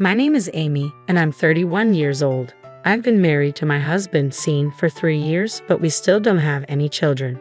My name is Amy, and I'm 31 years old. I've been married to my husband, Scene, for 3 years, but we still don't have any children.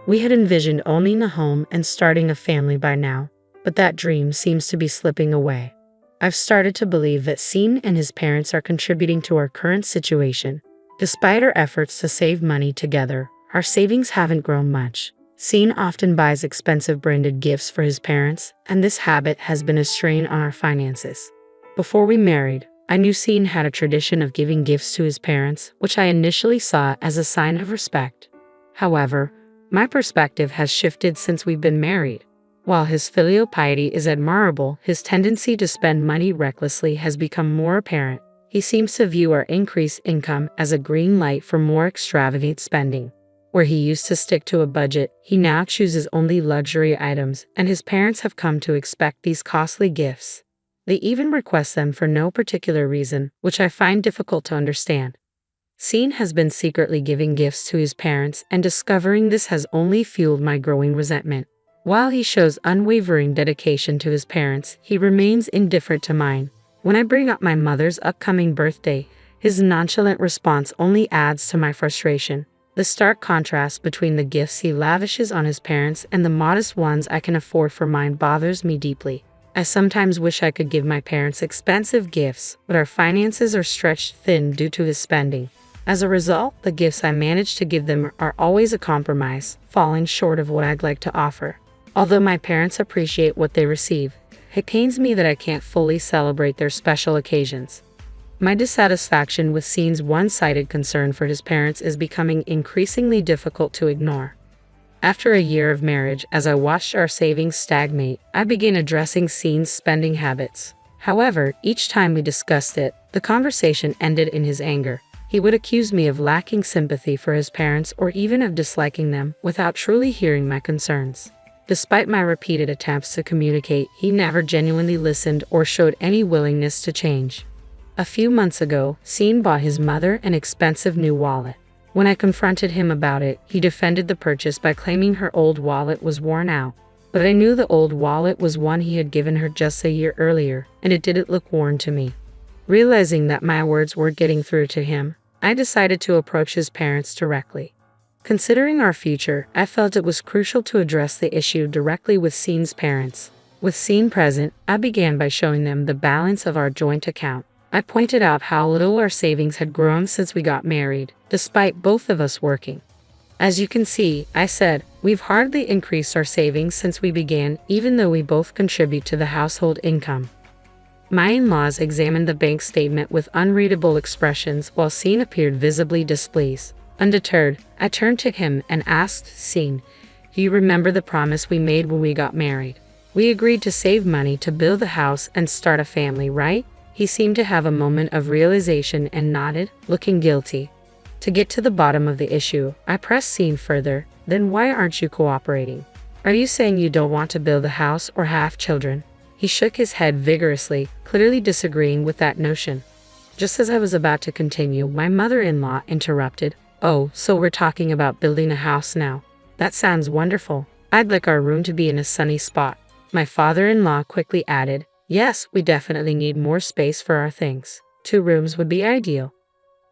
We had envisioned owning a home and starting a family by now, but that dream seems to be slipping away. I've started to believe that Scene and his parents are contributing to our current situation. Despite our efforts to save money together, our savings haven't grown much. Scene often buys expensive branded gifts for his parents, and this habit has been a strain on our finances. Before we married, I knew Scene had a tradition of giving gifts to his parents, which I initially saw as a sign of respect. However, my perspective has shifted since we've been married. While his filial piety is admirable, his tendency to spend money recklessly has become more apparent. He seems to view our increased income as a green light for more extravagant spending. Where he used to stick to a budget, he now chooses only luxury items, and his parents have come to expect these costly gifts. They even request them for no particular reason, which I find difficult to understand. Scene has been secretly giving gifts to his parents, and discovering this has only fueled my growing resentment. While he shows unwavering dedication to his parents, he remains indifferent to mine. When I bring up my mother's upcoming birthday, his nonchalant response only adds to my frustration. The stark contrast between the gifts he lavishes on his parents and the modest ones I can afford for mine bothers me deeply. I sometimes wish I could give my parents expensive gifts, but our finances are stretched thin due to his spending. As a result, the gifts I manage to give them are always a compromise, falling short of what I'd like to offer. Although my parents appreciate what they receive, it pains me that I can't fully celebrate their special occasions. My dissatisfaction with Scene's one-sided concern for his parents is becoming increasingly difficult to ignore. After a year of marriage, as I watched our savings stagnate, I began addressing Scene's spending habits. However, each time we discussed it, the conversation ended in his anger. He would accuse me of lacking sympathy for his parents or even of disliking them without truly hearing my concerns. Despite my repeated attempts to communicate, he never genuinely listened or showed any willingness to change. A few months ago, Scene bought his mother an expensive new wallet. When I confronted him about it, he defended the purchase by claiming her old wallet was worn out. But I knew the old wallet was one he had given her just a year earlier, and it didn't look worn to me. Realizing that my words weren't getting through to him, I decided to approach his parents directly. Considering our future, I felt it was crucial to address the issue directly with Scene's parents. With Scene present, I began by showing them the balance of our joint account. I pointed out how little our savings had grown since we got married, despite both of us working. As you can see, I said, we've hardly increased our savings since we began, even though we both contribute to the household income. My in-laws examined the bank statement with unreadable expressions while Scene appeared visibly displeased. Undeterred, I turned to him and asked Scene, "Do you remember the promise we made when we got married? We agreed to save money to build the house and start a family, right?" He seemed to have a moment of realization and nodded, looking guilty. To get to the bottom of the issue, I pressed Scene further. "Then why aren't you cooperating? Are you saying you don't want to build a house or have children?" He shook his head vigorously, clearly disagreeing with that notion. Just as I was about to continue, my mother-in-law interrupted. "Oh, so we're talking about building a house now. That sounds wonderful. I'd like our room to be in a sunny spot." My father-in-law quickly added, "Yes, we definitely need more space for our things. 2 rooms would be ideal."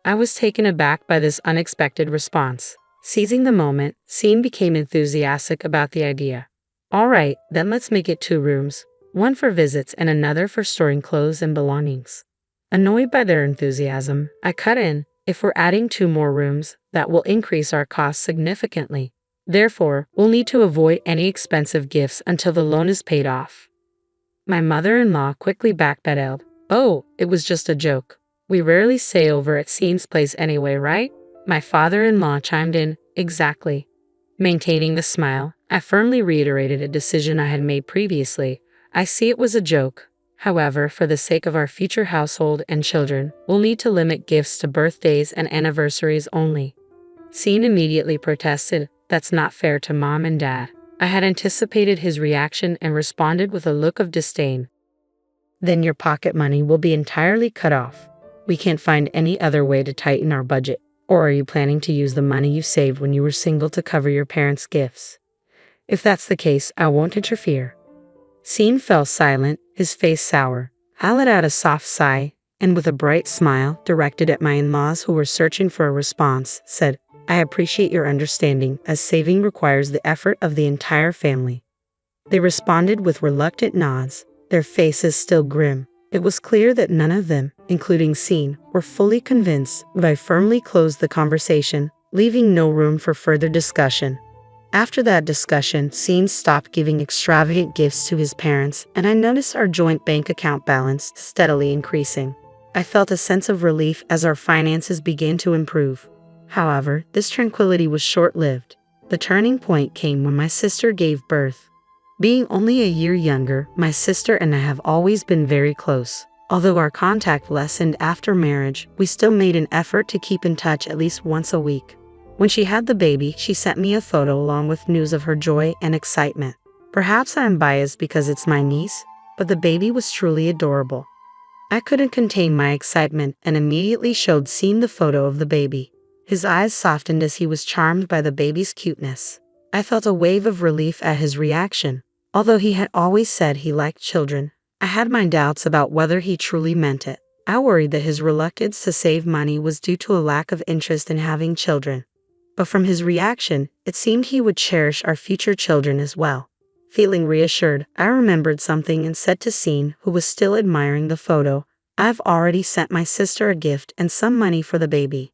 I was taken aback by this unexpected response. Seizing the moment, Scene became enthusiastic about the idea. "All right, then let's make it 2 rooms. One for visits and another for storing clothes and belongings." Annoyed by their enthusiasm, I cut in, "If we're adding 2 more rooms, that will increase our costs significantly. Therefore, we'll need to avoid any expensive gifts until the loan is paid off." My mother-in-law quickly backpedaled. "Oh, it was just a joke. We rarely stay over at Scene's place anyway, right?" My father-in-law chimed in, "Exactly." Maintaining a smile, I firmly reiterated a decision I had made previously. "I see it was a joke. However, for the sake of our future household and children, we'll need to limit gifts to birthdays and anniversaries only." Scene immediately protested, "That's not fair to Mom and Dad." I had anticipated his reaction and responded with a look of disdain. "Then your pocket money will be entirely cut off. We can't find any other way to tighten our budget. Or are you planning to use the money you saved when you were single to cover your parents' gifts? If that's the case, I won't interfere." Scene fell silent, his face sour. I let out a soft sigh, and with a bright smile directed at my in-laws who were searching for a response, said, "I appreciate your understanding, as saving requires the effort of the entire family." They responded with reluctant nods, their faces still grim. It was clear that none of them, including Scene, were fully convinced, but I firmly closed the conversation, leaving no room for further discussion. After that discussion, Scene stopped giving extravagant gifts to his parents, and I noticed our joint bank account balance steadily increasing. I felt a sense of relief as our finances began to improve. However, this tranquility was short-lived. The turning point came when my sister gave birth. Being only a year younger, my sister and I have always been very close. Although our contact lessened after marriage, we still made an effort to keep in touch at least once a week. When she had the baby, she sent me a photo along with news of her joy and excitement. Perhaps I am biased because it's my niece, but the baby was truly adorable. I couldn't contain my excitement and immediately showed Scene the photo of the baby. His eyes softened as he was charmed by the baby's cuteness. I felt a wave of relief at his reaction. Although he had always said he liked children, I had my doubts about whether he truly meant it. I worried that his reluctance to save money was due to a lack of interest in having children. But from his reaction, it seemed he would cherish our future children as well. Feeling reassured, I remembered something and said to Scene, who was still admiring the photo, "I've already sent my sister a gift and some money for the baby."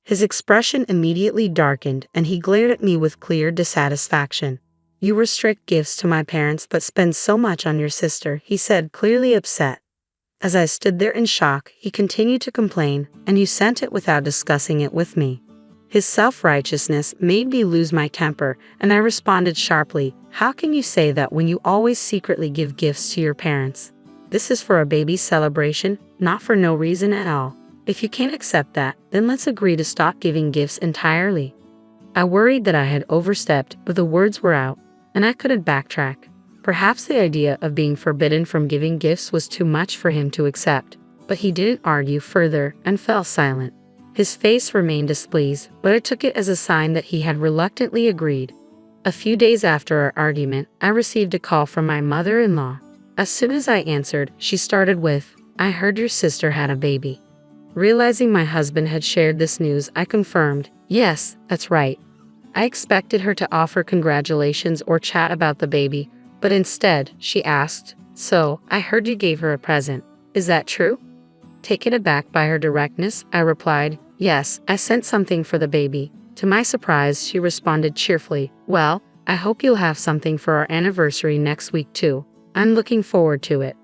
His expression immediately darkened and he glared at me with clear dissatisfaction. "You restrict gifts to my parents but spend so much on your sister," he said, clearly upset. As I stood there in shock, he continued to complain, "And you sent it without discussing it with me." His self-righteousness made me lose my temper, and I responded sharply, "How can you say that when you always secretly give gifts to your parents? This is for a baby's celebration, not for no reason at all. If you can't accept that, then let's agree to stop giving gifts entirely." I worried that I had overstepped, but the words were out, and I couldn't backtrack. Perhaps the idea of being forbidden from giving gifts was too much for him to accept, but he didn't argue further and fell silent. His face remained displeased, but I took it as a sign that he had reluctantly agreed. A few days after our argument, I received a call from my mother-in-law. As soon as I answered, she started with, "I heard your sister had a baby." Realizing my husband had shared this news, I confirmed, "Yes, that's right." I expected her to offer congratulations or chat about the baby, but instead, she asked, "So, I heard you gave her a present. Is that true?" Taken aback by her directness, I replied, "Yes, I sent something for the baby." To my surprise, she responded cheerfully, "Well, I hope you'll have something for our anniversary next week too. I'm looking forward to it."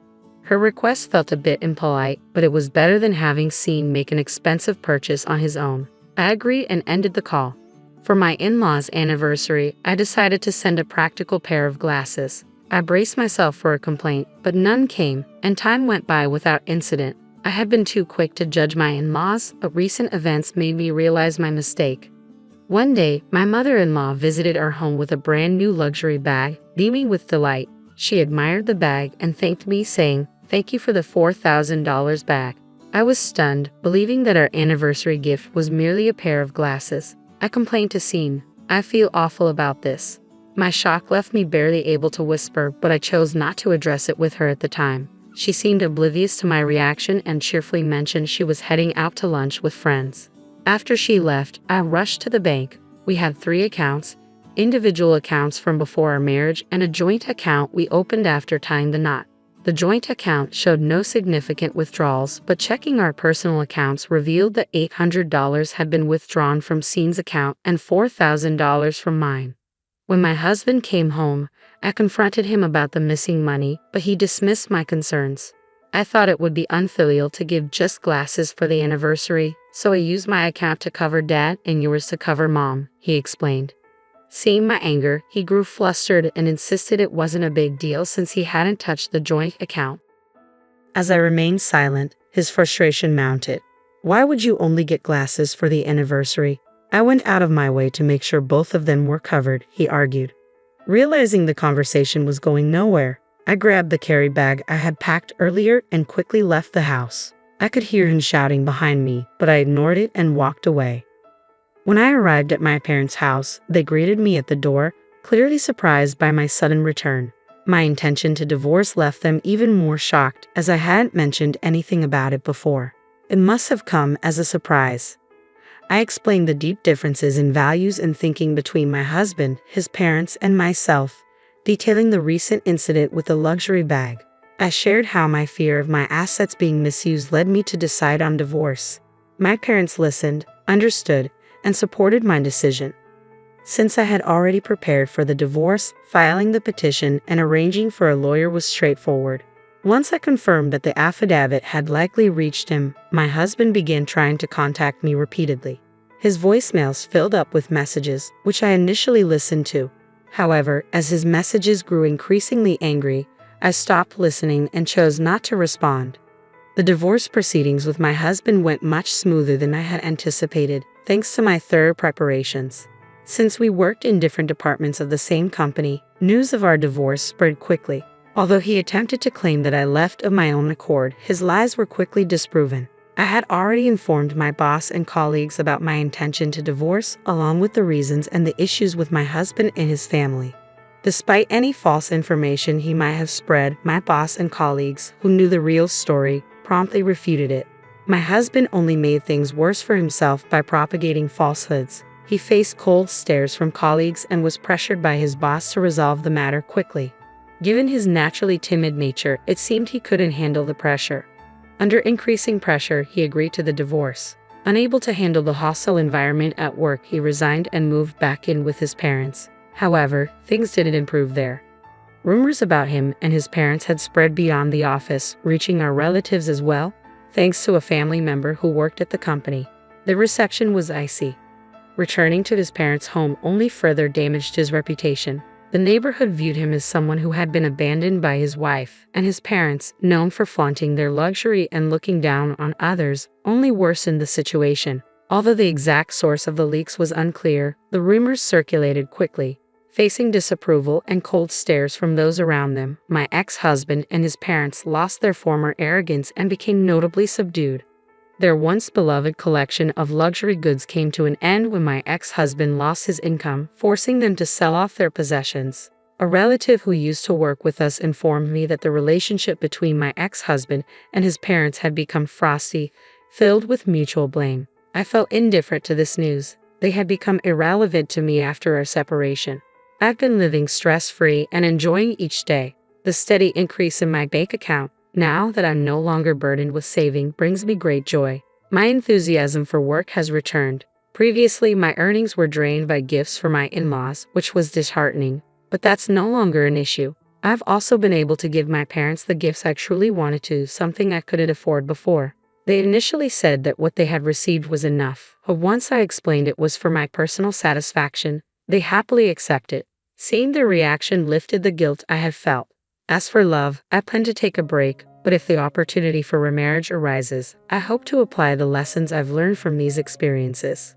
Her request felt a bit impolite, but it was better than having Scene make an expensive purchase on his own. I agreed and ended the call. For my in-laws' anniversary, I decided to send a practical pair of glasses. I braced myself for a complaint, but none came, and time went by without incident. I had been too quick to judge my in-laws, but recent events made me realize my mistake. One day, my mother-in-law visited our home with a brand new luxury bag, beaming with delight. She admired the bag and thanked me, saying, "Thank you for the $4,000 bag." I was stunned, believing that our anniversary gift was merely a pair of glasses. I complained to Scene, "I feel awful about this." My shock left me barely able to whisper, but I chose not to address it with her at the time. She seemed oblivious to my reaction and cheerfully mentioned she was heading out to lunch with friends. After she left, I rushed to the bank. We had 3 accounts, individual accounts from before our marriage and a joint account we opened after tying the knot. The joint account showed no significant withdrawals, but checking our personal accounts revealed that $800 had been withdrawn from Scene's account and $4,000 from mine. When my husband came home, I confronted him about the missing money, but he dismissed my concerns. I thought it would be unfilial to give just glasses for the anniversary, so I used my account to cover Dad and yours to cover Mom, he explained. Seeing my anger, he grew flustered and insisted it wasn't a big deal since he hadn't touched the joint account. As I remained silent, his frustration mounted. "Why would you only get glasses for the anniversary? I went out of my way to make sure both of them were covered," he argued. Realizing the conversation was going nowhere, I grabbed the carry bag I had packed earlier and quickly left the house. I could hear him shouting behind me, but I ignored it and walked away. When I arrived at my parents' house, they greeted me at the door, clearly surprised by my sudden return. My intention to divorce left them even more shocked, as I hadn't mentioned anything about it before. It must have come as a surprise. I explained the deep differences in values and thinking between my husband, his parents, and myself, detailing the recent incident with the luxury bag. I shared how my fear of my assets being misused led me to decide on divorce. My parents listened, understood, and supported my decision. Since I had already prepared for the divorce, filing the petition and arranging for a lawyer was straightforward. Once I confirmed that the affidavit had likely reached him, my husband began trying to contact me repeatedly. His voicemails filled up with messages, which I initially listened to. However, as his messages grew increasingly angry, I stopped listening and chose not to respond. The divorce proceedings with my husband went much smoother than I had anticipated, thanks to my thorough preparations. Since we worked in different departments of the same company, news of our divorce spread quickly. Although he attempted to claim that I left of my own accord, his lies were quickly disproven. I had already informed my boss and colleagues about my intention to divorce, along with the reasons and the issues with my husband and his family. Despite any false information he might have spread, my boss and colleagues, who knew the real story, promptly refuted it. My husband only made things worse for himself by propagating falsehoods. He faced cold stares from colleagues and was pressured by his boss to resolve the matter quickly. Given his naturally timid nature, it seemed he couldn't handle the pressure. Under increasing pressure, he agreed to the divorce. Unable to handle the hostile environment at work, he resigned and moved back in with his parents. However, things didn't improve there. Rumors about him and his parents had spread beyond the office, reaching our relatives as well, thanks to a family member who worked at the company. The reception was icy. Returning to his parents' home only further damaged his reputation. The neighborhood viewed him as someone who had been abandoned by his wife, and his parents, known for flaunting their luxury and looking down on others, only worsened the situation. Although the exact source of the leaks was unclear, the rumors circulated quickly. Facing disapproval and cold stares from those around them, my ex-husband and his parents lost their former arrogance and became notably subdued. Their once beloved collection of luxury goods came to an end when my ex-husband lost his income, forcing them to sell off their possessions. A relative who used to work with us informed me that the relationship between my ex-husband and his parents had become frosty, filled with mutual blame. I felt indifferent to this news. They had become irrelevant to me after our separation. I've been living stress-free and enjoying each day. The steady increase in my bank account, now that I'm no longer burdened with saving, brings me great joy. My enthusiasm for work has returned. Previously, my earnings were drained by gifts for my in-laws, which was disheartening. But that's no longer an issue. I've also been able to give my parents the gifts I truly wanted to, something I couldn't afford before. They initially said that what they had received was enough, but once I explained it was for my personal satisfaction, they happily accepted. Seeing their reaction lifted the guilt I had felt. As for love, I plan to take a break, but if the opportunity for remarriage arises, I hope to apply the lessons I've learned from these experiences.